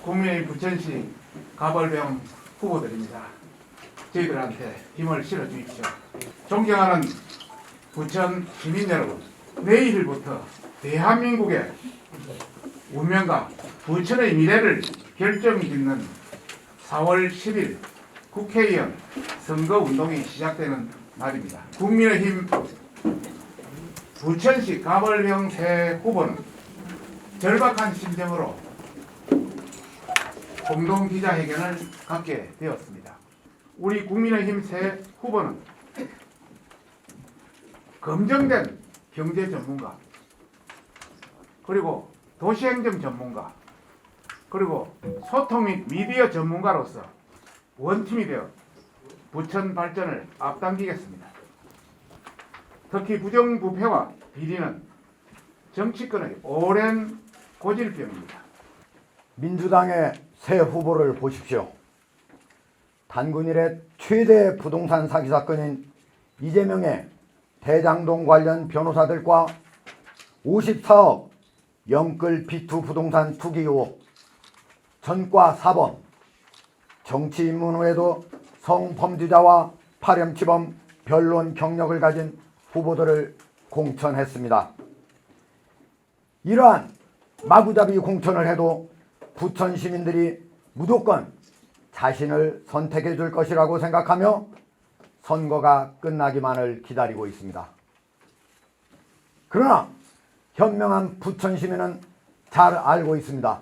국민의힘 부천시 가벌병 후보들입니다. 저희들한테 힘을 실어주십시오. 존경하는 부천 시민 여러분, 내일부터 대한민국의 운명과 부천의 미래를 결정짓는 4월 10일 국회의원 선거운동이 시작되는 날입니다. 국민의힘 부천시 가벌병 새 후보는 절박한 심정으로 공동 기자회견을 갖게 되었습니다. 우리 국민의힘 새 후보는 검증된 경제 전문가, 그리고 도시행정 전문가, 그리고 소통 및 미디어 전문가로서 원팀이 되어 부천 발전을 앞당기겠습니다. 특히 부정부패와 비리는 정치권의 오랜 고질병입니다. 민주당의 새 후보를 보십시오. 단군 이래 최대 부동산 사기 사건인 이재명의 대장동 관련 변호사들과 54억 영끌 B2 부동산 투기 의혹, 전과 사범, 정치 입문 후에도 성범죄자와 파렴치범 변론 경력을 가진 후보들을 공천했습니다. 이러한 마구잡이 공천을 해도 부천 시민들이 무조건 자신을 선택해 줄 것이라고 생각하며 선거가 끝나기만을 기다리고 있습니다. 그러나 현명한 부천 시민은 잘 알고 있습니다.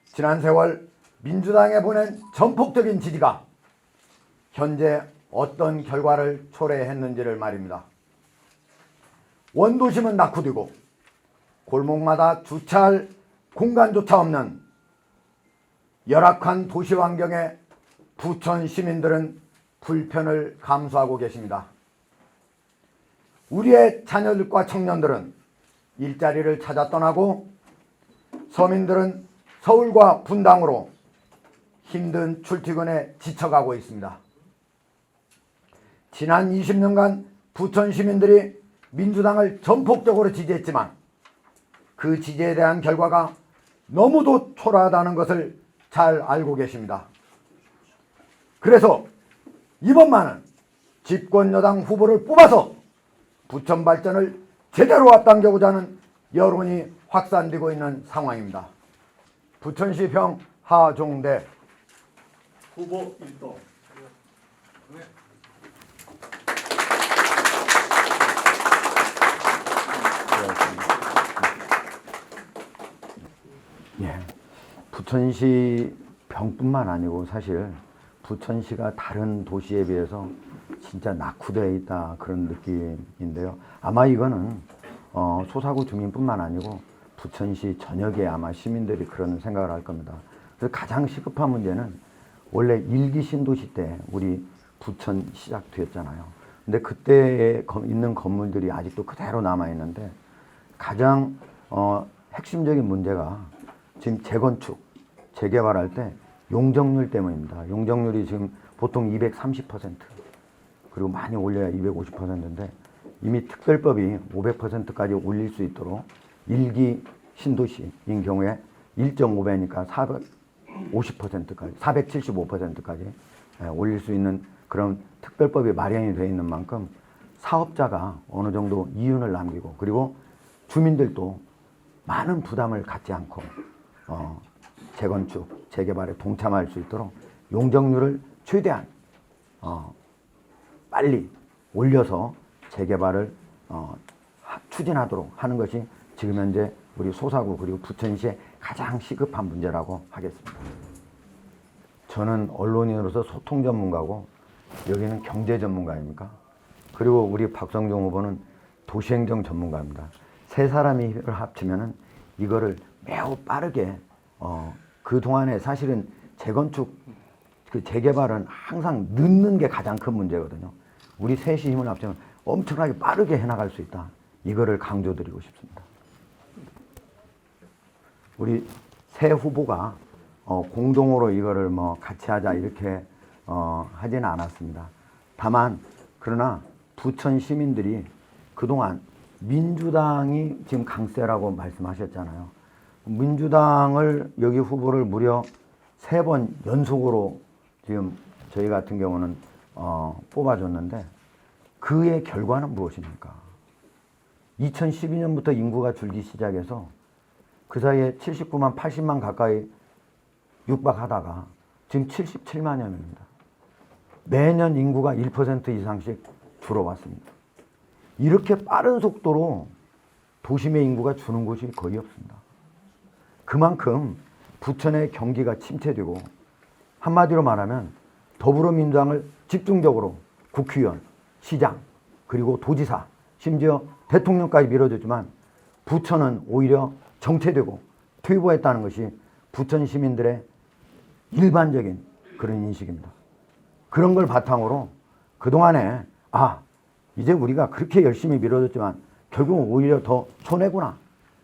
지난 세월 민주당에 보낸 전폭적인 지지가 현재 어떤 결과를 초래했는지를 말입니다. 원도심은 낙후되고 골목마다 주차할 공간조차 없는 열악한 도시 환경에 부천 시민들은 불편을 감수하고 계십니다. 우리의 자녀들과 청년들은 일자리를 찾아 떠나고 서민들은 서울과 분당으로 힘든 출퇴근에 지쳐가고 있습니다. 지난 20년간 부천 시민들이 민주당을 전폭적으로 지지했지만 그 지지에 대한 결과가 너무도 초라하다는 것을 잘 알고 계십니다. 그래서 이번만은 집권 여당 후보를 뽑아서 부천 발전을 제대로 앞당겨보자 하는 여론이 확산되고 있는 상황입니다. 부천시 평 하종대 후보 일동. 예, 부천시 병뿐만 아니고 사실 부천시가 다른 도시에 비해서 진짜 낙후되어 있다 그런 느낌인데요. 아마 이거는 소사구 주민뿐만 아니고 부천시 전역에 아마 시민들이 그런 생각을 할 겁니다. 그래서 가장 시급한 문제는 원래 1기 신도시 때 우리 부천 시작되었잖아요. 근데 그때 있는 건물들이 아직도 그대로 남아있는데 가장 핵심적인 문제가 지금 재건축, 재개발할 때 용적률 때문입니다. 용적률이 지금 보통 230% 그리고 많이 올려야 250%인데 이미 특별법이 500%까지 올릴 수 있도록 1기 신도시인 경우에 1.5배니까 450%까지 475%까지 올릴 수 있는 그런 특별법이 마련이 되어 있는 만큼 사업자가 어느 정도 이윤을 남기고 그리고 주민들도 많은 부담을 갖지 않고 재건축, 재개발에 동참할 수 있도록 용적률을 최대한 빨리 올려서 재개발을 추진하도록 하는 것이 지금 현재 우리 소사구 그리고 부천시의 가장 시급한 문제라고 하겠습니다. 저는 언론인으로서 소통 전문가고 여기는 경제 전문가입니까? 그리고 우리 박성종 후보는 도시행정 전문가입니다. 세 사람이 힘을 합치면은 이거를 매우 빠르게 그동안에 사실은 재건축 그 재개발은 항상 늦는 게 가장 큰 문제거든요. 우리 셋이 힘을 합치면 엄청나게 빠르게 해나갈 수 있다. 이거를 강조드리고 싶습니다. 우리 새 후보가 공동으로 이거를 뭐 같이 하자 이렇게 하지는 않았습니다. 다만 그러나 부천 시민들이 그동안 민주당이 지금 강세라고 말씀하셨잖아요. 민주당을 여기 후보를 무려 3번 연속으로 지금 저희 같은 경우는 뽑아줬는데 그의 결과는 무엇입니까? 2012년부터 인구가 줄기 시작해서 그 사이에 79만, 80만 가까이 육박하다가 지금 77만여 명입니다. 매년 인구가 1% 이상씩 줄어왔습니다. 이렇게 빠른 속도로 도심의 인구가 주는 곳이 거의 없습니다. 그만큼 부천의 경기가 침체되고 한마디로 말하면 더불어민주당을 집중적으로 국회의원, 시장, 그리고 도지사, 심지어 대통령까지 밀어줬지만 부천은 오히려 정체되고 퇴보했다는 것이 부천 시민들의 일반적인 그런 인식입니다. 그런 걸 바탕으로 그동안에 이제 우리가 그렇게 열심히 밀어줬지만 결국은 오히려 더 손해구나.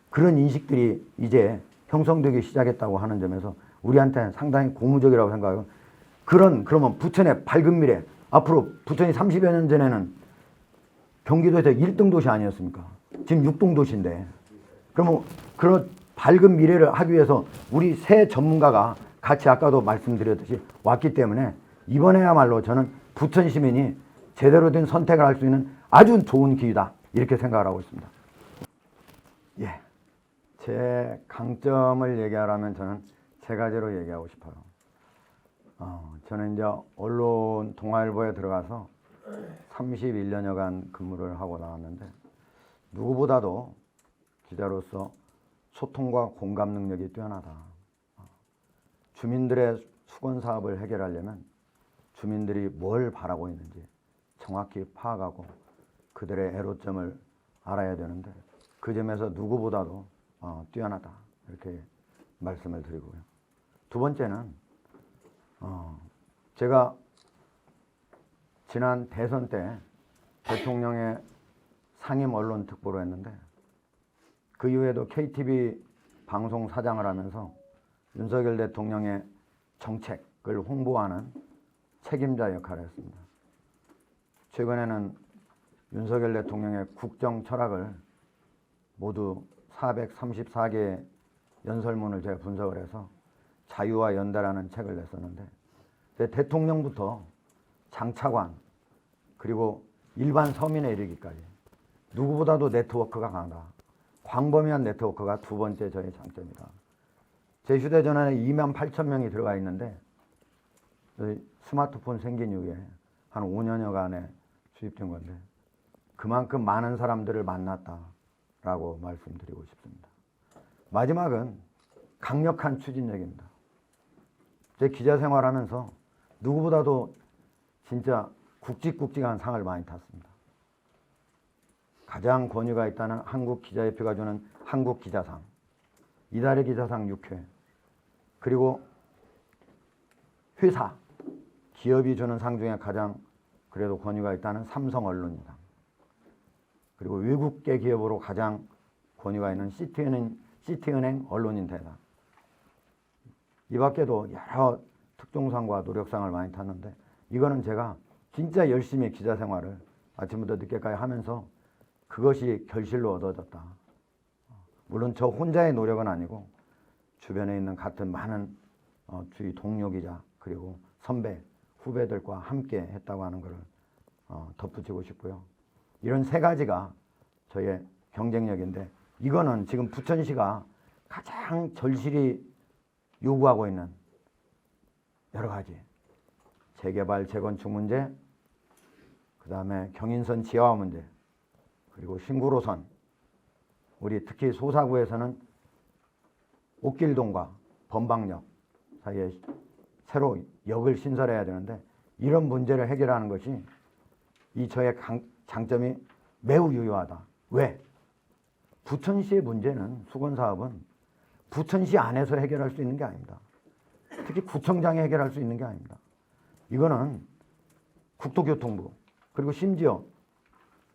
그런 인식들이 이제 형성되기 시작했다고 하는 점에서 우리한테는 상당히 고무적이라고 생각하고 그러면 부천의 밝은 미래 앞으로 부천이 30여 년 전에는 경기도에서 1등 도시 아니었습니까? 지금 6등 도시인데 그러면 그런 밝은 미래를 하기 위해서 우리 새 전문가가 같이 아까도 말씀드렸듯이 왔기 때문에 이번에야말로 저는 부천 시민이 제대로 된 선택을 할 수 있는 아주 좋은 기회다 이렇게 생각을 하고 있습니다. 예, 제 강점을 얘기하라면 저는 3가지로 얘기하고 싶어요. 저는 이제 언론 동아일보에 들어가서 31년여간 근무를 하고 나왔는데 누구보다도 기자로서 소통과 공감 능력이 뛰어나다. 주민들의 수건 사업을 해결하려면 주민들이 뭘 바라고 있는지 정확히 파악하고 그들의 애로점을 알아야 되는데 그 점에서 누구보다도 뛰어나다 이렇게 말씀을 드리고요. 두 번째는 제가 지난 대선 때 대통령의 상임 언론 특보로 했는데 그 이후에도 KTV 방송 사장을 하면서 윤석열 대통령의 정책을 홍보하는 책임자 역할을 했습니다. 최근에는 윤석열 대통령의 국정 철학을 모두 434개의 연설문을 제가 분석을 해서 자유와 연대라는 책을 냈었는데 대통령부터 장차관 그리고 일반 서민에 이르기까지 누구보다도 네트워크가 강하다. 광범위한 네트워크가 두 번째 저의 장점이다. 제 휴대전화에 2만 8천 명이 들어가 있는데 스마트폰 생긴 이후에 한 5년여간에 수입된 건데 그만큼 많은 사람들을 만났다라고 말씀드리고 싶습니다. 마지막은 강력한 추진력입니다. 제 기자 생활하면서 누구보다도 진짜 굵직굵직한 상을 많이 탔습니다. 가장 권위가 있다는 한국기자협회가 주는 한국기자상, 이달의 기자상 6회, 그리고 회사, 기업이 주는 상 중에 가장 그래도 권위가 있다는 삼성언론인상, 그리고 외국계 기업으로 가장 권위가 있는 시티은행 언론인 대상, 이 밖에도 여러 특종상과 노력상을 많이 탔는데 이거는 제가 진짜 열심히 기자 생활을 아침부터 늦게까지 하면서 그것이 결실로 얻어졌다. 물론 저 혼자의 노력은 아니고 주변에 있는 같은 많은 주위 동료 기자 그리고 선배, 후배들과 함께 했다고 하는 것을 덧붙이고 싶고요. 이런 3가지가 저의 경쟁력인데 이거는 지금 부천시가 가장 절실히 요구하고 있는 여러 가지 재개발, 재건축 문제, 그 다음에 경인선 지하화 문제, 그리고 신구로선, 우리 특히 소사구에서는 옥길동과 범방역 사이에 새로 역을 신설해야 되는데 이런 문제를 해결하는 것이 이 저의 장점이 매우 유효하다. 왜? 부천시의 문제는 수건사업은 부천시 안에서 해결할 수 있는 게 아닙니다. 특히 구청장이 해결할 수 있는 게 아닙니다. 이거는 국토교통부 그리고 심지어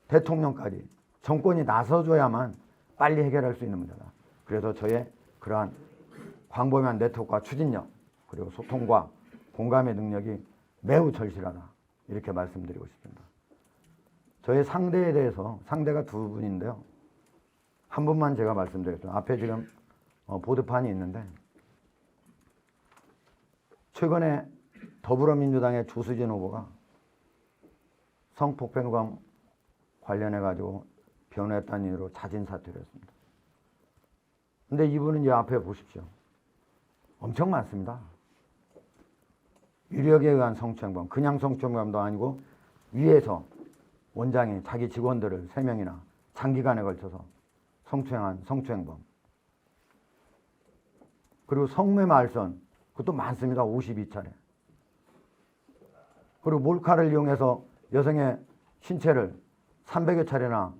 대통령까지 정권이 나서줘야만 빨리 해결할 수 있는 문제다. 그래서 저의 그러한 광범위한 네트워크와 추진력 그리고 소통과 공감의 능력이 매우 절실하다. 이렇게 말씀드리고 싶습니다. 저의 상대에 대해서 상대가 2분인데요. 한 분만 제가 말씀드리겠습니다. 앞에 지금 보도판이 있는데 최근에 더불어민주당의 조수진 후보가 성폭행과 관련해 가지고 변호했다는 이유로 자진 사퇴를 했습니다. 근데 이분은 이 앞에 보십시오. 엄청 많습니다. 유력에 의한 성추행범, 그냥 성추행범도 아니고 위에서 원장이 자기 직원들을 3명이나 장기간에 걸쳐서 성추행한 성추행범. 그리고 성매 말선, 그것도 많습니다. 52차례. 그리고 몰카를 이용해서 여성의 신체를 300여 차례나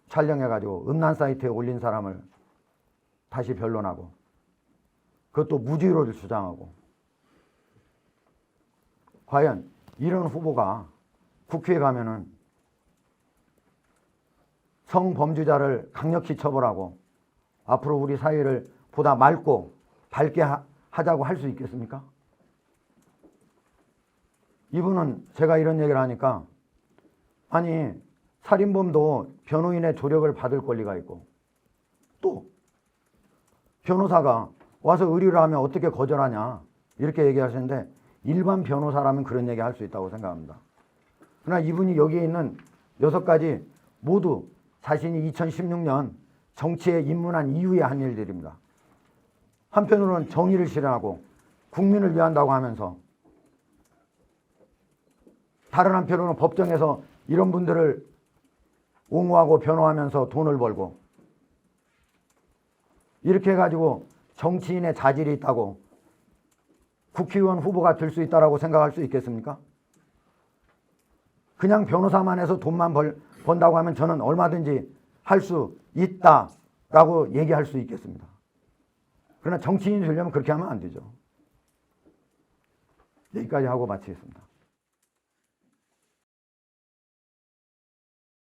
촬영해가지고 음란 사이트에 올린 사람을 다시 변론하고 그것도 무죄를 주장하고 과연 이런 후보가 국회에 가면은 성범죄자를 강력히 처벌하고 앞으로 우리 사회를 보다 맑고 밝게 하자고 할 수 있겠습니까? 이분은 제가 이런 얘기를 하니까 아니 살인범도 변호인의 조력을 받을 권리가 있고 또 변호사가 와서 의뢰를 하면 어떻게 거절하냐 이렇게 얘기하시는데 일반 변호사라면 그런 얘기 할 수 있다고 생각합니다. 그러나 이분이 여기에 있는 6가지 모두 자신이 2016년 정치에 입문한 이후에 한 일들입니다. 한편으로는 정의를 실현하고 국민을 위한다고 하면서 다른 한편으로는 법정에서 이런 분들을 옹호하고 변호하면서 돈을 벌고 이렇게 해가지고 정치인의 자질이 있다고 국회의원 후보가 될 수 있다고 생각할 수 있겠습니까? 그냥 변호사만 해서 돈만 번다고 하면 저는 얼마든지 할 수 있다라고 얘기할 수 있겠습니다. 그러나 정치인이 되려면 그렇게 하면 안 되죠. 여기까지 하고 마치겠습니다.